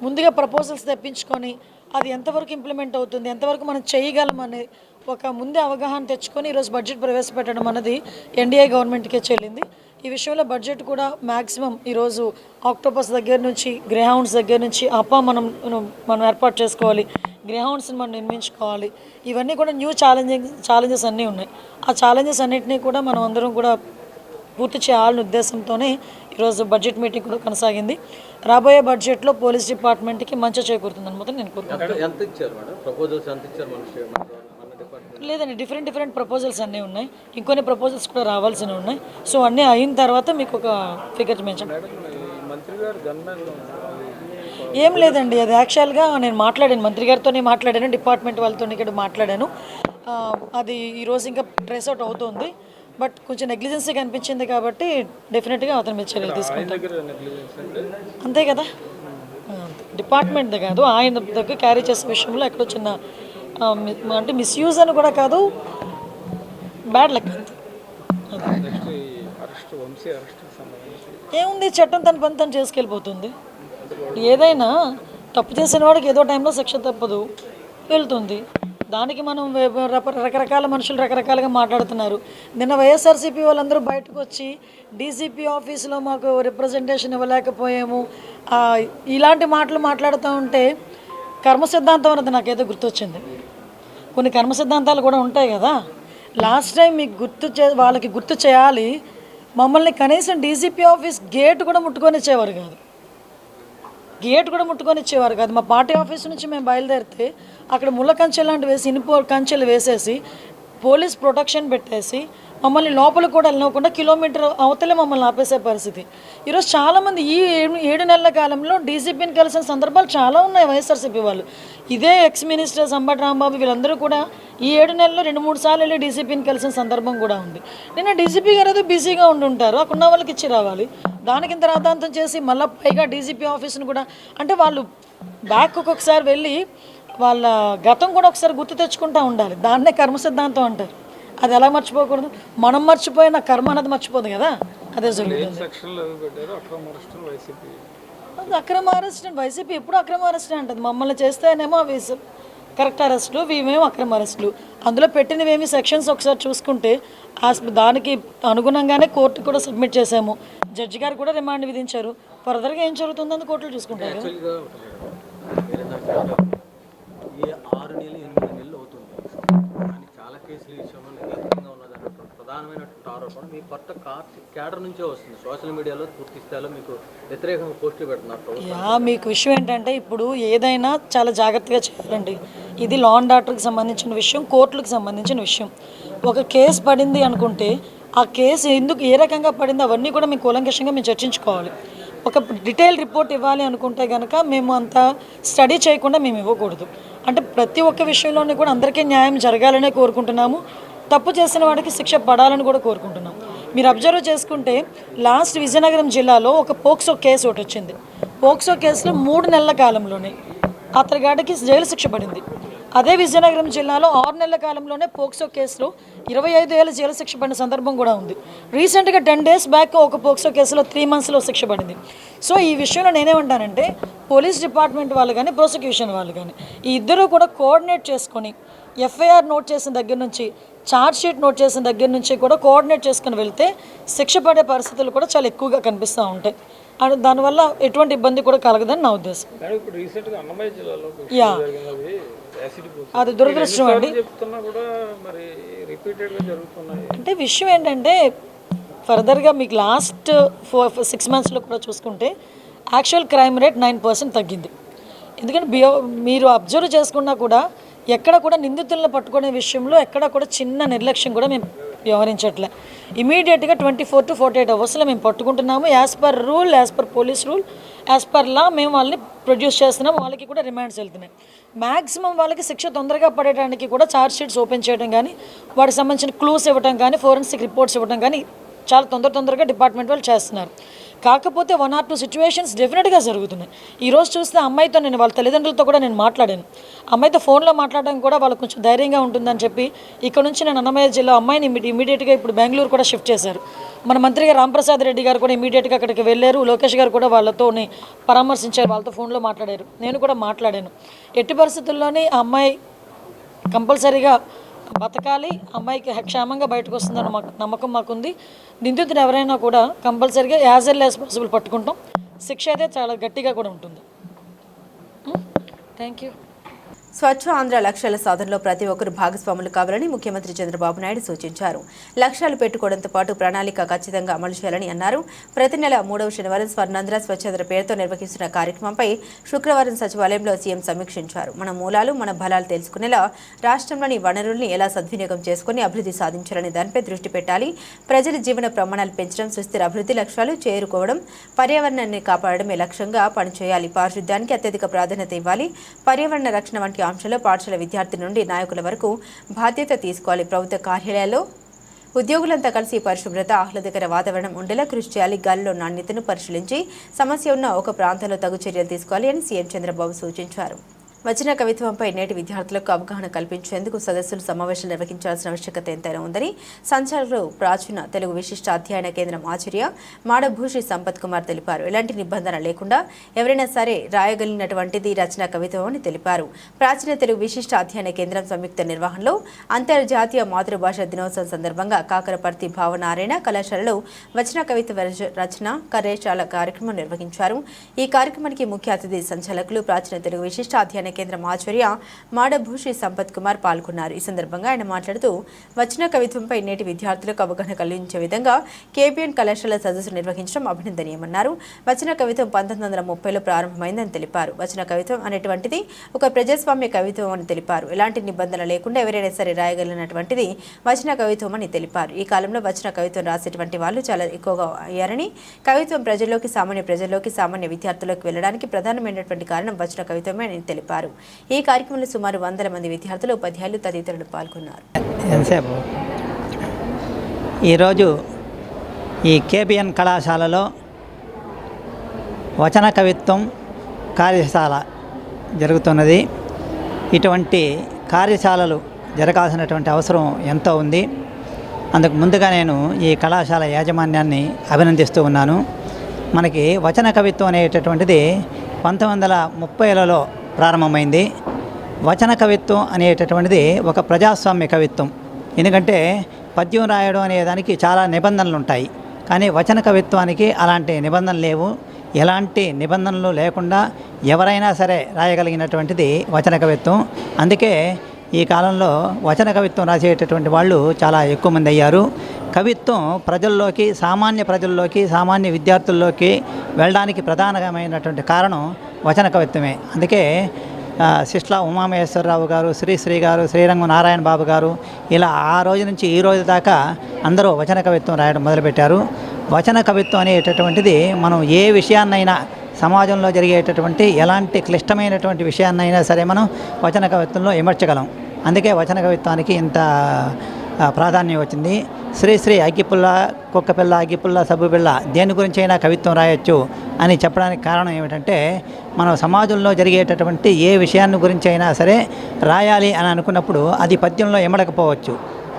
ముందుగా ప్రపోజల్స్ తెప్పించుకొని అది ఎంతవరకు ఇంప్లిమెంట్ అవుతుంది, ఎంతవరకు మనం చేయగలమని ఒక ముందే అవగాహన తెచ్చుకొని ఈరోజు బడ్జెట్ ప్రవేశపెట్టడం అన్నది ఎన్డీఏ గవర్నమెంట్కే చెల్లింది. ఈ విషయంలో బడ్జెట్ కూడా మ్యాక్సిమం ఈరోజు ఆక్టోపస్ దగ్గర నుంచి, గ్రేహౌండ్స్ దగ్గర నుంచి మనం ఏర్పాటు చేసుకోవాలి, గ్రేహౌండ్స్ని మనం నిర్మించుకోవాలి. ఇవన్నీ కూడా న్యూ ఛాలెంజెస్ అన్నీ ఉన్నాయి. ఆ ఛాలెంజెస్ అన్నింటినీ కూడా మనం అందరం కూడా పూర్తి చేయాలనే ఉద్దేశంతోనే ఈరోజు బడ్జెట్ మీటింగ్ కూడా కొనసాగింది. రాబోయే బడ్జెట్లో పోలీస్ డిపార్ట్మెంట్కి మంచి చేకూరుతుందని మాత్రం నేను కోరుకుంటున్నాను. లేదండి, డిఫరెంట్ ప్రపోజల్స్ అన్నీ ఉన్నాయి. ఇంకొన్ని ప్రపోజల్స్ కూడా రావాల్సినవి ఉన్నాయి. సో అన్నీ అయిన తర్వాత మీకు ఒక ఫిగర్ మెన్షన్. ఏం లేదండి, అది యాక్చువల్గా నేను మాట్లాడాను, మంత్రి గారితోనే మాట్లాడాను, డిపార్ట్మెంట్ వాళ్ళతో ఇక్కడ మాట్లాడాను. అది ఈరోజు ఇంకా ట్రేస్ అవుట్ అవుతుంది. బట్ కొంచెం నెగ్లిజెన్సీ కనిపించింది కాబట్టి డెఫినెట్గా అతని మీద చర్యలు తీసుకుంటాం. అంతే కదా, డిపార్ట్మెంట్ కాదు, ఆయన దగ్గర క్యారీ చేసే విషయంలో ఎక్కడో చిన్న అంటే మిస్యూజ్ అని కూడా కాదు, బ్యాడ్ లక్. ఏముంది, చట్టం తన పని తను చేసుకెళ్ళిపోతుంది. ఏదైనా తప్పు చేసిన వాడికి ఏదో టైంలో శిక్ష తప్పదు, వెళ్తుంది. దానికి మనం రకరకాల మనుషులు రకరకాలుగా మాట్లాడుతున్నారు. నిన్న వైఎస్ఆర్సీపీ వాళ్ళందరూ బయటకు వచ్చి డీసీపీ ఆఫీసులో మాకు రిప్రజెంటేషన్ ఇవ్వలేకపోయాము, ఇలాంటి మాటలు మాట్లాడుతూ ఉంటే కర్మ సిద్ధాంతం అన్నది నాకేదో గుర్తొచ్చింది. కొన్ని కర్మ సిద్ధాంతాలు కూడా ఉంటాయి కదా. లాస్ట్ టైం మీకు వాళ్ళకి గుర్తు చేయాలి, మమ్మల్ని కనీసం డీసీపీ ఆఫీస్ గేట్ కూడా ముట్టుకొని ఇచ్చేవారు కాదు. మా పార్టీ ఆఫీస్ నుంచి మేము బయలుదేరితే అక్కడ ముళ్ళ కంచెలు లాంటి వేసి ఇనుప కంచెలు వేసేసి పోలీస్ ప్రొటెక్షన్ పెట్టేసి మమ్మల్ని లోపల కూడా వెళ్ళకుండా కిలోమీటర్ అవతలే మమ్మల్ని ఆపేసే పరిస్థితి. ఈరోజు చాలామంది ఈ 7 నెలల కాలంలో డీసీపీని కలిసిన సందర్భాలు చాలా ఉన్నాయి. వైఎస్ఆర్సీపీ వాళ్ళు, ఇదే ఎక్స్ మినిస్టర్ సంబటి రాంబాబు వీళ్ళందరూ కూడా ఈ 7 నెలల్లో 2-3 సార్లు వెళ్ళి డీసీపీని కలిసిన సందర్భం కూడా ఉంది. నిన్న డీసీపీ గారు ఏదో బిజీగా ఉండుంటారు, అక్కడ ఉన్న వాళ్ళకి ఇచ్చి రావాలి. దానికి ఇంత రాద్ధాంతం చేసి మళ్ళీ పైగా డీసీపీ ఆఫీస్ను కూడా, అంటే వాళ్ళు బ్యాక్ ఒక్కొక్కసారి వెళ్ళి వాళ్ళ గతం కూడా ఒకసారి గుర్తు తెచ్చుకుంటూ ఉండాలి. దాన్నే కర్మ సిద్ధాంతం అంటారు. అది ఎలా మర్చిపోకూడదు, మనం మర్చిపోయిన కర్మ అనేది మర్చిపోదు కదా, అదే జరుగుతుంది. అక్రమ అరెస్ట్ వైసీపీ ఎప్పుడు అక్రమ అరెస్ట్ అంటుంది. మమ్మల్ని చేస్తేనేమో అవి కరెక్ట్ అరెస్టులు, ఇవేమో అక్రమ అరెస్టులు. అందులో పెట్టినవేమి సెక్షన్స్ ఒకసారి చూసుకుంటే దానికి అనుగుణంగానే కోర్టు కూడా సబ్మిట్ చేసాము. జడ్జి గారు కూడా రిమాండ్ విధించారు. ఫర్దర్గా ఏం జరుగుతుందని కోర్టులు చూసుకుంటారు. 6 నెలలు 8 నెలలు అవుతుంది కానీ చాలా కేసుల విషయంలో నిరంతరంగా ఉన్నదని ప్రధానమైనటువంటి ఆరోపణ మీ కొత్త క్యాడర్ నుంచే వస్తుంది. సోషల్ మీడియాలో పూర్తి స్థాయిలో మీకు వ్యతిరేకంగా పోస్టులు పెడుతున్నారు. మీకు విషయం ఏంటంటే ఇప్పుడు ఏదైనా చాలా జాగ్రత్తగా చేయాలండి. ఇది లా అండ్ ఆర్డర్కి సంబంధించిన విషయం, కోర్టులకు సంబంధించిన విషయం. ఒక కేసు పడింది అనుకుంటే ఆ కేసు ఎందుకు ఏ రకంగా పడింది అవన్నీ కూడా మేము కూలంకషంగా మేము చర్చించుకోవాలి. ఒక డీటెయిల్ రిపోర్ట్ ఇవ్వాలి అనుకుంటే కనుక మేము అంత స్టడీ చేయకుండా మేము ఇవ్వకూడదు. అంటే ప్రతి ఒక్క విషయంలోనే కూడా అందరికీ న్యాయం జరగాలనే కోరుకుంటున్నాము. తప్పు చేసిన వాడికి శిక్ష పడాలని కూడా కోరుకుంటున్నాం. మీరు అబ్జర్వ్ చేసుకుంటే లాస్ట్ విజయనగరం జిల్లాలో ఒక పోక్సో కేసు ఒకటి వచ్చింది. పోక్సో కేసులో 3 నెలల కాలంలోనే అతగాడికి జైలు శిక్ష పడింది. అదే విజయనగరం జిల్లాలో 6 నెలల కాలంలోనే పోక్సో కేసులో 25 ఏళ్ళ జైలు శిక్ష పడిన సందర్భం కూడా ఉంది. రీసెంట్గా 10 days బ్యాక్ ఒక పోక్సో కేసులో 3 monthsలో శిక్ష పడింది. సో ఈ విషయంలో నేనేమంటానంటే పోలీస్ డిపార్ట్మెంట్ వాళ్ళు కానీ ప్రాసిక్యూషన్ వాళ్ళు కానీ ఈ ఇద్దరు కూడా కోఆర్డినేట్ చేసుకొని ఎఫ్ఐఆర్ నోట్ చేసిన దగ్గర నుంచి ఛార్జ్ షీట్ నోట్ చేసిన దగ్గర నుంచి కూడా కోఆర్డినేట్ చేసుకుని వెళ్తే శిక్ష పడే పరిస్థితులు కూడా చాలా ఎక్కువగా కనిపిస్తూ ఉంటాయి. అండ్ దానివల్ల ఎటువంటి ఇబ్బంది కూడా కలగదని నా ఉద్దేశం. అది దురదృష్టం అండి. అంటే విషయం ఏంటంటే ఫర్దర్గా మీకు లాస్ట్ 4-6 monthsలో కూడా చూసుకుంటే యాక్చువల్ క్రైమ్ రేట్ 9% తగ్గింది. ఎందుకంటే మీరు అబ్జర్వ్ చేసుకున్నా కూడా ఎక్కడ కూడా నిందితులను పట్టుకునే విషయంలో ఎక్కడ కూడా చిన్న నిర్లక్ష్యం కూడా మేము వ్యవహరించట్లే. ఇమీడియట్గా 24 to 48 hours మేము పట్టుకుంటున్నాము. As per rule, as per police rule, as per law మేము వాళ్ళని ప్రొడ్యూస్ చేస్తున్నాం. వాళ్ళకి కూడా రిమాండ్స్ వెళ్తున్నాయి. మ్యాక్సిమం వాళ్ళకి శిక్ష తొందరగా పడేయడానికి కూడా ఛార్జ్ షీట్స్ ఓపెన్ చేయడం కానీ, వాటికి సంబంధించిన క్లూస్ ఇవ్వడం కానీ, ఫోరెన్సిక్ రిపోర్ట్స్ ఇవ్వడం కానీ చాలా తొందరగా డిపార్ట్మెంట్ వాళ్ళు చేస్తున్నారు. కాకపోతే 1 or 2 situations డెఫినెట్గా జరుగుతున్నాయి. ఈరోజు చూస్తే అమ్మాయితో నేను వాళ్ళ తల్లిదండ్రులతో కూడా నేను మాట్లాడాను. అమ్మాయితో ఫోన్లో మాట్లాడడం కూడా వాళ్ళకు కొంచెం ధైర్యంగా ఉంటుందని చెప్పి ఇక్కడ నుంచి నేను అన్నమయ్య జిల్లా అమ్మాయిని ఇమీడియట్గా ఇప్పుడు బెంగళూరు కూడా షిఫ్ట్ చేశారు. మన మంత్రిగా రాంప్రసాద్ రెడ్డి గారు కూడా ఇమీడియట్గా అక్కడికి వెళ్ళారు. లోకేష్ గారు కూడా వాళ్ళతో పరామర్శించారు, వాళ్ళతో ఫోన్లో మాట్లాడారు. నేను కూడా మాట్లాడాను. ఎట్టి పరిస్థితుల్లోనే ఆ అమ్మాయి కంపల్సరీగా బతకాలి, అమ్మాయికి క్షేమంగా బయటకు వస్తుందని నమ్మకం మాకుంది. నిందితుడు ఎవరైనా కూడా కంపల్సరీగా యాజ్ ఎర్లీ యాజ్ పాసిబుల్ పట్టుకుంటాం. శిక్ష అయితే చాలా గట్టిగా కూడా ఉంటుంది. Thank you. స్వచ్ఛ ఆంధ్ర లక్ష్యాల సాధనలో ప్రతి ఒక్కరూ భాగస్వాములు కావాలని ముఖ్యమంత్రి చంద్రబాబు నాయుడు సూచించారు. లక్ష్యాలు పెట్టుకోవడంతో పాటు ప్రణాళిక ఖచ్చితంగా అమలు చేయాలని అన్నారు. ప్రతి నెల 3వ శనివారం స్వర్ణాంధ్ర స్వచ్ఛాంధ్ర పేరుతో నిర్వహిస్తున్న కార్యక్రమంపై శుక్రవారం సచివాలయంలో సీఎం సమీక్షించారు. మన మూలాలు, మన బలాలు తెలుసుకునేలా రాష్ట్రంలోని వనరుల్ని ఎలా సద్వినియోగం చేసుకుని అభివృద్ధి సాధించాలనే దానిపై దృష్టి పెట్టాలి. ప్రజల జీవన ప్రమాణాలు పెంచడం, సుస్థిర అభివృద్ధి లక్ష్యాలు చేరుకోవడం, పర్యావరణాన్ని కాపాడడమే లక్ష్యంగా పనిచేయాలి. పారిశుద్ధ్యానికి అత్యధిక ప్రాధాన్యత ఇవ్వాలి. పర్యావరణ రక్షణ వంటి అంశాల్లో పాఠశాల విద్యార్థి నుండి నాయకుల వరకు బాధ్యత తీసుకోవాలి. ప్రభుత్వ కార్యాలయాల్లో ఉద్యోగులంతా కలిసి పరిశుభ్రత, ఆహ్లాదకర వాతావరణం ఉండేలా కృషి చేయాలి. గాలిలో నాణ్యతను పరిశీలించి సమస్య ఉన్న ఒక ప్రాంతంలో తగు చర్యలు తీసుకోవాలి అని సీఎం చంద్రబాబు సూచించారు. వచన కవిత్వంపై నేటి విద్యార్థులకు అవగాహన కల్పించేందుకు సదస్సులు, సమావేశాలు నిర్వహించాల్సిన ఆవశ్యకత ఎంతైనా ఉందని సంచాలకులు ప్రాచీన తెలుగు విశిష్ట అధ్యయన కేంద్రం ఆచార్య మాడభూషి సంపత్ కుమార్ తెలిపారు. ఎలాంటి నిబంధన లేకుండా ఎవరైనా సరే రాయగలిగినటువంటిది రచనా కవిత్వం అని తెలిపారు. ప్రాచీన తెలుగు విశిష్ట అధ్యయన కేంద్రం సంయుక్త నిర్వహణలో అంతర్జాతీయ మాతృభాష దినోత్సవం సందర్భంగా కాకరపర్తి భావనారాయణ కళాశాలలో వచన కవిత్వ రచన కార్యశాల కార్యక్రమం నిర్వహించారు. ఈ కార్యక్రమానికి ముఖ్య అతిథి సంచాలకులు ప్రాచీన తెలుగు విశిష్ట అధ్యయన కేంద్రం ఆచార్య మాడభూషి సంపత్ కుమార్ పాల్గొన్నారు. ఈ సందర్భంగా ఆయన మాట్లాడుతూ వచన కవిత్వంపై నేటి విద్యార్థులకు అవగాహన కలిగించే విధంగా కేబిఎన్ కళాశాల సదస్సు నిర్వహించడం అభినందనీయమన్నారు. వచన కవిత్వం 1930లో ప్రారంభమైందని తెలిపారు. వచన కవిత్వం అనేటువంటిది ఒక ప్రజాస్వామ్య కవిత్వం అని తెలిపారు. ఎలాంటి నిబంధన లేకుండా ఎవరైనా సరే రాయగలిగినటువంటిది వచన కవిత్వం అని తెలిపారు. ఈ కాలంలో వచన కవిత్వం రాసేటువంటి వాళ్ళు చాలా ఎక్కువగా అయ్యారని, కవిత్వం ప్రజల్లోకి, సామాన్య ప్రజల్లోకి, సామాన్య విద్యార్థులకు వెళ్ళడానికి ప్రధానమైనటువంటి కారణం వచన కవిత్వమే అని తెలిపారు. ఈ కార్యక్రమంలో సుమారు 100 మంది విద్యార్థులు, ఉపాధ్యాయులు తదితరులు పాల్గొన్నారు. ఈరోజు ఈ కేబిఎన్ కళాశాలలో వచన కవిత్వం కార్యశాల జరుగుతున్నది. ఇటువంటి కార్యశాలలు జరగాల్సినటువంటి అవసరం ఎంతో ఉంది. అందుకు ముందుగా నేను ఈ కళాశాల యాజమాన్యాన్ని అభినందిస్తూ ఉన్నాను. మనకి వచన కవిత్వం అనేటటువంటిది 1930లలో ప్రారంభమైంది. వచన కవిత్వం అనేటటువంటిది ఒక ప్రజాస్వామ్య కవిత్వం. ఎందుకంటే పద్యం రాయడం అనేదానికి చాలా నిబంధనలు ఉంటాయి, కానీ వచన కవిత్వానికి అలాంటి నిబంధనలు లేవు. ఎలాంటి నిబంధనలు లేకుండా ఎవరైనా సరే రాయగలిగినటువంటిది వచన కవిత్వం. అందుకే ఈ కాలంలో వచన కవిత్వం రాసేటటువంటి వాళ్ళు చాలా ఎక్కువ మంది అయ్యారు. కవిత్వం ప్రజల్లోకి, సామాన్య ప్రజల్లోకి, సామాన్య విద్యార్థుల్లోకి వెళ్ళడానికి ప్రధానమైనటువంటి కారణం వచన కవిత్వమే. అందుకే శిష్లా ఉమామహేశ్వరరావు గారు, శ్రీశ్రీ గారు, శ్రీరంగం నారాయణ బాబు గారు ఇలా ఆ రోజు నుంచి ఈ రోజు దాకా అందరూ వచన కవిత్వం రాయడం మొదలుపెట్టారు. వచన కవిత్వం అనేటటువంటిది మనం ఏ విషయాన్నైనా, సమాజంలో జరిగేటటువంటి ఎలాంటి క్లిష్టమైనటువంటి విషయాన్నైనా సరే మనం వచన కవిత్వంలో ఇమర్చగలం. అందుకే వచన కవిత్వానికి ఇంత ప్రాధాన్యం వచ్చింది. శ్రీశ్రీ అగ్గిపుల్ల, కుక్కపిల్ల, అగ్గిపుల్ల, సబ్బుపిల్ల దేని గురించి అయినా కవిత్వం రాయొచ్చు అని చెప్పడానికి కారణం ఏమిటంటే, మనం సమాజంలో జరిగేటటువంటి ఏ విషయాన్ని గురించి అయినా సరే రాయాలి అని అనుకున్నప్పుడు అది పద్యంలో ఇమడకపోవచ్చు,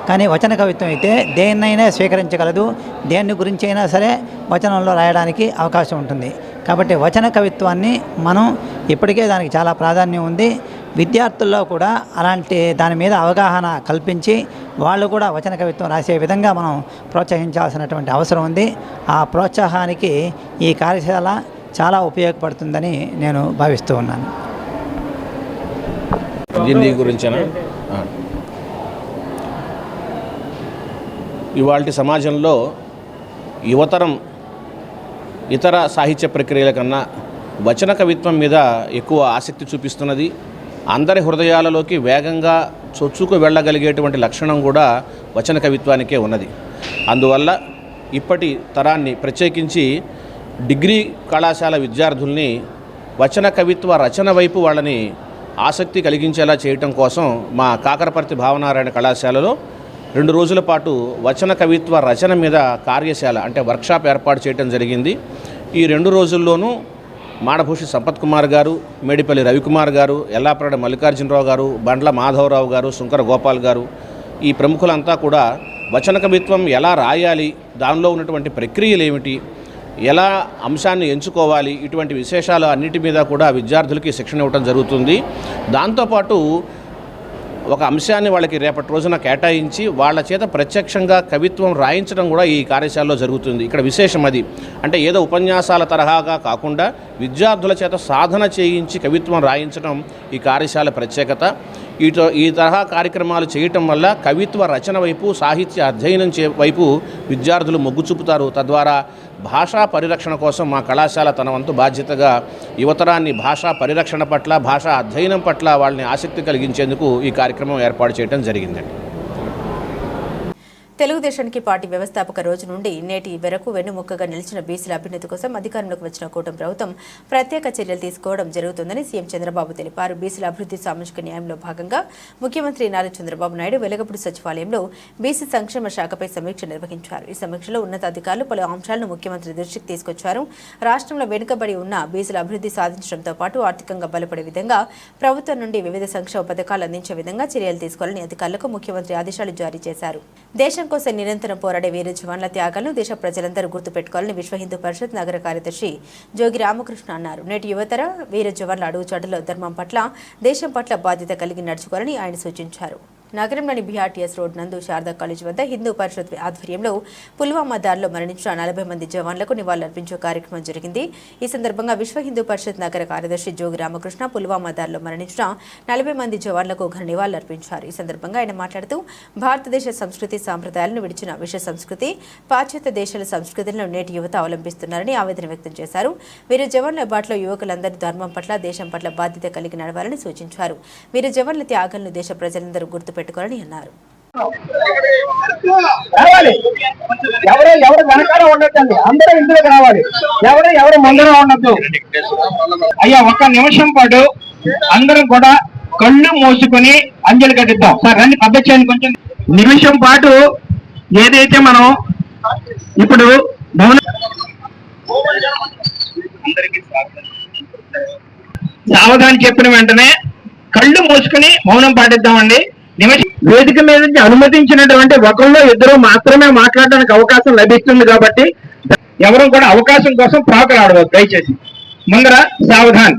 కానీ వచన కవిత్వం అయితే దేన్నైనా స్వీకరించగలదు. దేని గురించి అయినా సరే వచనంలో రాయడానికి అవకాశం ఉంటుంది. కాబట్టి వచన కవిత్వాన్ని మనం ఇప్పటికే దానికి చాలా ప్రాధాన్యం ఉంది. విద్యార్థుల్లో కూడా అలాంటి దాని మీద అవగాహన కల్పించి వాళ్ళు కూడా వచన కవిత్వం రాసే విధంగా మనం ప్రోత్సహించాల్సినటువంటి అవసరం ఉంది. ఆ ప్రోత్సాహానికి ఈ కార్యశాల చాలా ఉపయోగపడుతుందని నేను భావిస్తూ ఉన్నాను. దీని గురించేనా? ఇవాళ సమాజంలో యువతరం ఇతర సాహిత్య ప్రక్రియల కన్నా వచన కవిత్వం మీద ఎక్కువ ఆసక్తి చూపిస్తున్నది. అందరి హృదయాలలోకి వేగంగా చొచ్చుకు వెళ్ళగలిగేటువంటి లక్షణం కూడా వచన కవిత్వానికే ఉన్నది. అందువల్ల ఇప్పటి తరాన్ని, ప్రత్యేకించి డిగ్రీ కళాశాల విద్యార్థుల్ని వచన కవిత్వ రచన వైపు వాళ్ళని ఆసక్తి కలిగించేలా చేయటం కోసం మా కాకరపర్తి భావనారాయణ కళాశాలలో 2 రోజుల పాటు వచన కవిత్వ రచన మీద కార్యశాల అంటే వర్క్షాప్ ఏర్పాటు చేయడం జరిగింది. ఈ 2 రోజుల్లోనూ మాడభూషి సంపత్ కుమార్ గారు, మేడిపల్లి రవికుమార్ గారు, ఎల్లాప్రాడ మల్లికార్జునరావు గారు, బండ్ల మాధవరావు గారు, శుంకర గోపాల్ గారు, ఈ ప్రముఖులంతా కూడా వచన కవిత్వం ఎలా రాయాలి, దానిలో ఉన్నటువంటి ప్రక్రియలు ఏమిటి, ఎలా అంశాన్ని ఎంచుకోవాలి, ఇటువంటి విశేషాలు అన్నిటి మీద కూడా విద్యార్థులకి శిక్షణ ఇవ్వడం జరుగుతుంది. దాంతోపాటు ఒక అంశాన్ని వాళ్ళకి రేపటి రోజున కేటాయించి వాళ్ళ చేత ప్రత్యక్షంగా కవిత్వం రాయించడం కూడా ఈ కార్యశాలలో జరుగుతుంది. ఇక్కడ విశేషం అది, అంటే ఏదో ఉపన్యాసాల తరహాగా కాకుండా విద్యార్థుల చేత సాధన చేయించి కవిత్వం రాయించడం ఈ కార్యశాల ప్రత్యేకత. ఈ తరహా కార్యక్రమాలు చేయటం వల్ల కవిత్వ రచన వైపు, సాహిత్య అధ్యయనం వైపు విద్యార్థులు మొగ్గు చూపుతారు. తద్వారా భాషా పరిరక్షణ కోసం మా కళాశాల తన వంతు బాధ్యతగా యువతరాన్ని భాషా పరిరక్షణ పట్ల, భాషా అధ్యయనం పట్ల వాళ్ళని ఆసక్తి కలిగించేందుకు ఈ కార్యక్రమం ఏర్పాటు చేయడం జరిగిందండి. తెలుగుదేశానికి పార్టీ వ్యవస్థాపక రోజు నుండి నేటి వరకు వెన్నుముక్కగా నిలిచిన బీసీల అభ్యున్నతి కోసం అధికారంలోకి వచ్చిన కూటమి ప్రభుత్వం ప్రత్యేక చర్యలు తీసుకోవడం జరుగుతుందని సీఎం చంద్రబాబు తెలిపారు. బీసీల అభివృద్ధి, సామాజిక న్యాయంలో భాగంగా ముఖ్యమంత్రి నారా చంద్రబాబు నాయుడు వెలగపూడి సచివాలయంలో బీసీ సంక్షేమ శాఖపై సమీక్ష నిర్వహించారు. ఈ సమీక్షలో ఉన్నతాధికారులు పలు అంశాలను ముఖ్యమంత్రి దృష్టికి తీసుకొచ్చారు. రాష్ట్రంలో వెనుకబడి ఉన్న బీసీల అభివృద్ధి సాధించడంతో పాటు ఆర్థికంగా బలపడే విధంగా ప్రభుత్వం నుండి వివిధ సంక్షేమ పథకాలు అందించే విధంగా చర్యలు తీసుకోవాలని అధికారులకు ముఖ్యమంత్రి ఆదేశాలు జారీ చేశారు. దేశం కోసం నిరంతరం పోరాడే వీర జవాన్ల త్యాగాలను దేశ ప్రజలందరూ గుర్తుపెట్టుకోవాలని విశ్వ హిందూ పరిషత్ నగర కార్యదర్శి జోగి రామకృష్ణ అన్నారు. నేటి యువతర వీర జవాన్ల అడుగుచాటులో ధర్మం పట్ల, దేశం పట్ల బాధ్యత కలిగి నడుచుకోవాలని ఆయన సూచించారు. నగరంలోని బీఆర్టీఎస్ రోడ్ నందు శారదా కాలేజ్ వద్ద హిందూ పరిషత్ ఆధ్వర్యంలో పుల్వామా దాడిలో మరణించిన 40 మంది జవాన్లకు నివాళులర్పించే కార్యక్రమం జరిగింది. ఈ సందర్భంగా విశ్వ హిందూ పరిషత్ నగర కార్యదర్శి జోగి రామకృష్ణ పుల్వామా దాడిలో మరణించిన 40 మంది జవాన్లకు ఘన నివాళులర్పించారు. ఈ సందర్భంగా ఆయన మాట్లాడుతూ భారతదేశ సంస్కృతి సాంప్రదాయాలను విడిచిన విశ్వ సంస్కృతి, పాశ్చాత్య దేశాల సంస్కృతులను నేటి యువత అవలంబిస్తున్నారని ఆవేదన వ్యక్తం చేశారు. వీరు జవాన్ల బాటలో యువకులందరూ ధర్మం పట్ల, దేశం పట్ల బాధ్యత కలిగి నడవాలని సూచించారు. వీరు జవాన్ల త్యాగాలను దేశ ప్రజలందరూ గుర్తుపెట్టుకోవాలని అన్నారు. ఎవరు వెనకాల ఉండొద్దండి, అందరూ ఇందులోకి రావాలి. ఎవరు ముందర ఉండొద్దు. అయ్యా, ఒక్క నిమిషం పాటు అందరం కూడా కళ్ళు మూసుకుని అంజలి కట్టిద్దాం. సార్ రండి, పద్ధతి చేయండి. కొంచెం నిమిషం పాటు ఏదైతే మనం ఇప్పుడు సావధాని చెప్పిన వెంటనే కళ్ళు మూసుకుని మౌనం పాటిద్దామండి. వేదిక మీద నుంచి అనుమతించినటువంటి ఒకళ్ళు ఇద్దరు మాత్రమే మాట్లాడడానికి అవకాశం లభిస్తుంది కాబట్టి ఎవరు కూడా అవకాశం కోసం పాకలాడవద్దు. దయచేసి ముందర సావధాన్.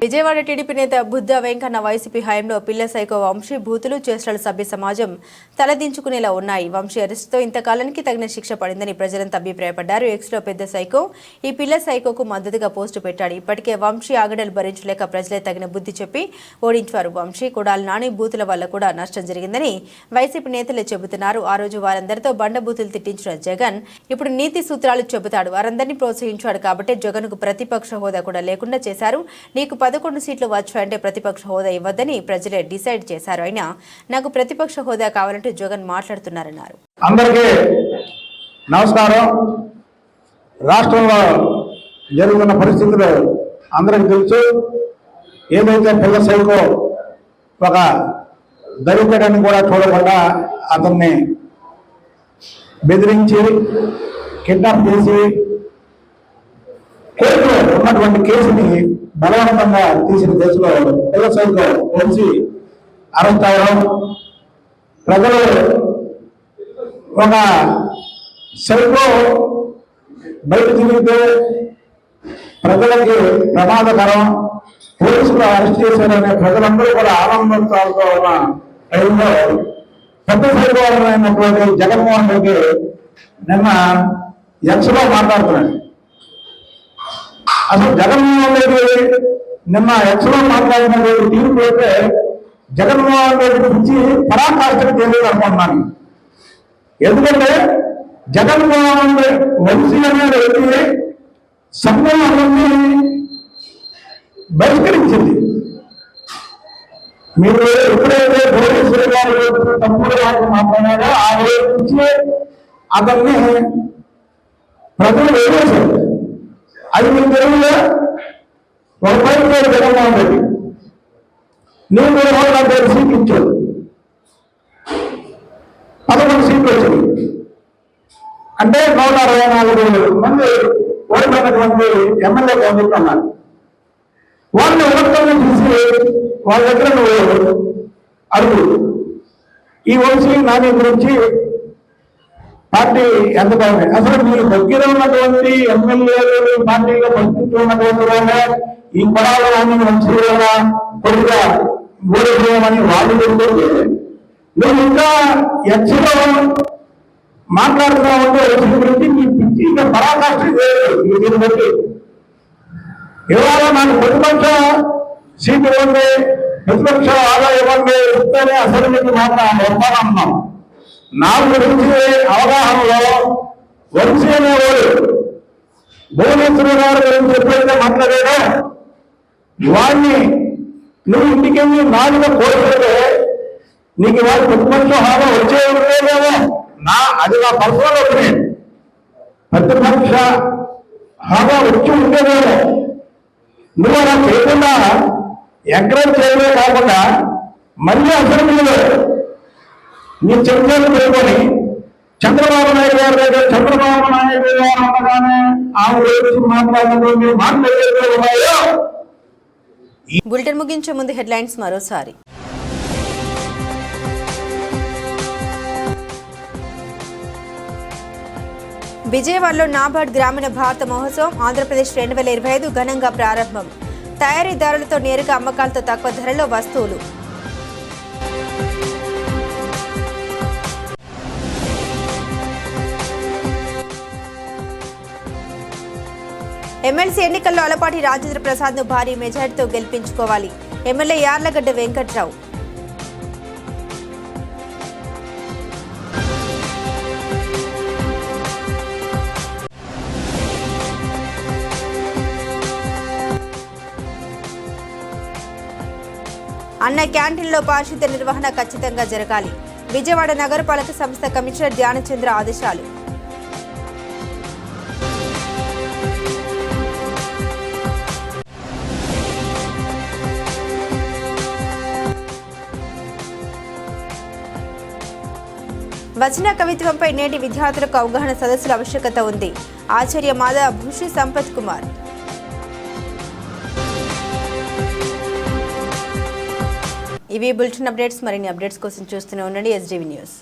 విజయవాడ టీడీపీ నేత బుద్ధ వెంకన్న వైసీపీ హయాంలో పిల్ల సైకో వంశీ బూతులు చేష్టల సభ్య సమాజం తలదించుకునేలా ఉన్నాయి. వంశీ అరెస్టుతో ఇంతకాలానికి తగిన శిక్ష పడిందని ప్రజలంతా అభిప్రాయపడ్డారు. ఎక్స్లో పెద్ద సైకో ఈ పిల్ల సైకోకు మద్దతుగా పోస్టు పెట్టాడు. ఇప్పటికే వంశీ ఆగడలు భరించలేక ప్రజలే తగిన బుద్ధి చెప్పి ఓడించారు. వంశీ కొడాలి నాని బూతుల వల్ల కూడా నష్టం జరిగిందని వైసీపీ నేతలే చెబుతున్నారు. ఆ రోజు వారందరితో బండబూతులు తిట్టించిన జగన్ ఇప్పుడు నీతి సూత్రాలు చెబుతాడు. వారందరినీ ప్రోత్సహించాడు కాబట్టి జగన్కు ప్రతిపక్ష హోదా కూడా లేకుండా చేశారు. నీకు 11 సీట్లు వచ్చాయంటే ప్రతిపక్ష హోదా ఇవ్వద్దని ప్రజలే డిసైడ్ చేశారు. అయినా నాకు ప్రతిపక్ష హోదా కావాలంటూ జగన్ మాట్లాడుతున్నారన్నారు. అందరికీ నమస్కారం. రాష్ట్రంలో జరుగుతున్న పరిస్థితులు అందరికి తెలుసు. ఏదైతే పిల్ల సైకో ఒక దళితుడని కూడా చూడకుండా అతన్ని బెదిరించి కిడ్నాప్ చేసి కోర్టులో ఉన్నటువంటి కేసుని బలవంతంగా తీసిన కేసులో పిల్ల సైకో వచ్చి అరెస్ట్ అవ్వడం, ప్రజలు ఒక సైకో బయట తిరిగితే ప్రజలకి ప్రమాదకరం, పోలీసులు అరెస్ట్ చేశారనే ప్రజలందరూ కూడా ఆనందోత్సాహాలతో ఉన్న టైంలో పెద్ద సైకో అయినటువంటి జగన్మోహన్ రెడ్డి నిన్న ఎక్స్లో మాట్లాడుతున్నాడు. అసలు జగన్మోహన్ రెడ్డి నిన్న ఎక్స్లో మాట్లాడినటువంటి తీర్పు అయితే జగన్మోహన్ రెడ్డి గురించి పరాకాష్ఠకు తెలియదు అనుకుంటున్నాను. ఎందుకంటే జగన్మోహన్ రెడ్డి వంశీ అనే వ్యక్తి సంఘాలన్నీ బహిష్కరించింది. మీరు ఎప్పుడైతే భువనేశ్వరి గారు తప్పుడు మాట్లాడారో ఆ రోజు నుంచి అతన్ని ప్రజలు వేసేశారు. అది మీకు తెలుగులో ఒక పైన జగన్మోహన్ రెడ్డి నేను 140 సీట్లు ఇచ్చాడు, 11 సీట్లు వచ్చాయి. అంటే 164 మంది ఓడిపోయినటువంటి ఎమ్మెల్యే కౌన్సిల్ ఉన్నారు. వాళ్ళని ఓట్లను చూసి వాళ్ళ దగ్గర నువ్వు అడుగు. ఈ వంశీ నాని గురించి పార్టీ ఎంత బాగుంది. అసలు మీరు దగ్గర ఉన్నటువంటి ఎమ్మెల్యేలు పార్టీలో పరిస్థితులు ఉన్నటువంటి ఈ పడాల నాని వంశీ కొద్దిగా ఓడిపోయామని వాళ్ళు చెబుతుంటే నువ్వు ఇంకా ఎచ్చలో మాట్లాడుతున్నావు అంటే వచ్చిన గురించి నీ పిచ్చి ఇంకా పరాకాష్ఠ దీన్ని బట్టి ఇవాళ నాకు ప్రతిపక్ష సీటు ఇవ్వండి, ప్రతిపక్ష ఆదాయం ఇవ్వండి, ఇస్తేనే అసెంబ్లీకి మాత్రం నిర్మాణం. నా గురించి అవగాహనలో వంశీ అనేవాడు భువనేశ్వరి గారి గురించి ఎప్పుడైతే మాట్లాడాడో వాడిని నువ్వు ఇంటికెళ్ళి నాలుగు కోరికలే నీకు వాడు ప్రతిపక్ష హోదా వచ్చేదేమో అది నా పర్సనల్ ఒపీనియన్. ప్రతిపక్ష హోదా వచ్చి ఉండేదేమో నువ్వు అలా చేయకుండా ఎంకరేజ్ చేయడమే కాకుండా మళ్ళీ అసెంబ్లీలో నీ చర్చలు పెట్టుకొని చంద్రబాబు నాయుడు గారి దగ్గర చంద్రబాబు నాయుడు గారు అనగానే ఆమె గురించి మాట్లాడడం మీరు మాట్లాడేదో. బులెటిన్ ముగించే ముందు హెడ్లైన్స్ మరోసారి. విజయవాడలో నాబార్డ్ గ్రామీణ భారత మహోత్సవం ఆంధ్రప్రదేశ్ 2025 ఘనంగా ప్రారంభం. తయారీదారులతో నేరుగా అమ్మకాలతో తక్కువ ధరలో వస్తువులు. ఎమ్మెల్సీ ఎన్నికల్లో అలపాటి రాజేంద్ర ప్రసాద్ను భారీ మెజార్టీతో గెలిపించుకోవాలి. ఎమ్మెల్యే యార్లగడ్డ వెంకట్రావు. అన్న క్యాంటీన్లో పారిశుద్ధ్య నిర్వహణ ఖచ్చితంగా జరగాలి. విజయవాడ నగరపాలక సంస్థ కమిషనర్ ధ్యానచంద్ర ఆదేశాలు. వచన కవిత్వంపై నేటి విద్యార్థులకు అవగాహన సదస్సుల ఆవశ్యకత ఉంది. ఆచార్య మాధవ భూషి సంపత్ కుమార్. ఇవి బులెటిన్ అప్డేట్స్. మరిన్ని అప్డేట్స్ కోసం చూస్తూనే ఉండండి SDV న్యూస్.